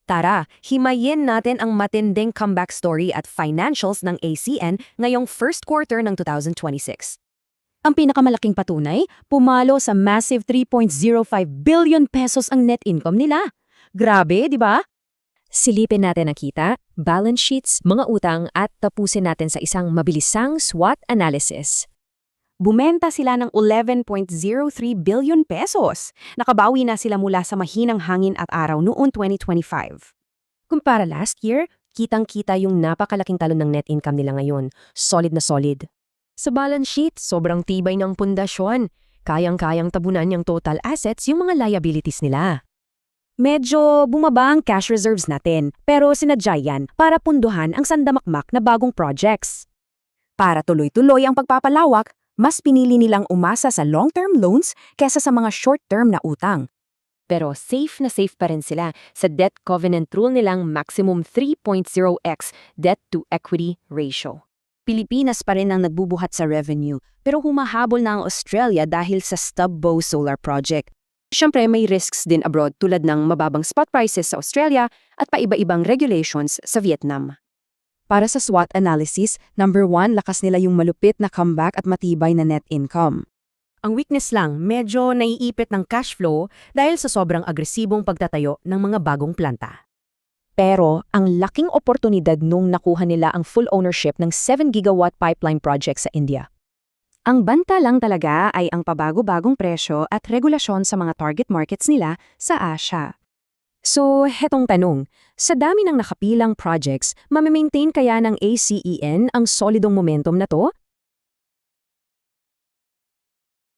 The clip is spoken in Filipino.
Tara, himayin natin ang matinding comeback story at financials ng ACN ngayong first quarter ng 2026. Ang pinakamalaking patunay, pumalo sa massive 3.05 billion pesos ang net income nila. Grabe, di ba? Silipin natin ang kita, balance sheets, mga utang at tapusin natin sa isang mabilisang SWOT analysis. Bumenta sila ng 11.03 billion pesos. Nakabawi na sila mula sa mahinang hangin at araw noong 2025. Kumpara last year, kitang-kita yung napakalaking talon ng net income nila ngayon. Solid na solid. Sa balance sheet, sobrang tibay ng pundasyon. Kayang-kayang tabunan yung total assets yung mga liabilities nila. Medyo bumaba ang cash reserves natin, pero sinadya yan para punduhan ang sandamakmak na bagong projects. Para tuloy-tuloy ang pagpapalawak, mas pinili nilang umasa sa long-term loans kesa sa mga short-term na utang. Pero safe na safe pa rin sila sa debt covenant rule nilang maximum 3.0x debt-to-equity ratio. Pilipinas pa rin ang nagbubuhat sa revenue, pero humahabol na ang Australia dahil sa Stubbo Solar Project. Siyempre may risks din abroad tulad ng mababang spot prices sa Australia at paiba-ibang regulations sa Vietnam. Para sa SWOT analysis, number 1, lakas nila yung malupit na comeback at matibay na net income. Ang weakness lang, medyo naiipit ng cash flow dahil sa sobrang agresibong pagtatayo ng mga bagong planta. Pero ang laking oportunidad nung nakuha nila ang full ownership ng 7 gigawatt pipeline project sa India. Ang banta lang talaga ay ang pabago-bagong presyo at regulasyon sa mga target markets nila sa Asia. So, hetong tanong, sa dami ng nakapilang projects, mamimaintain kaya ng ACEN ang solidong momentum na to?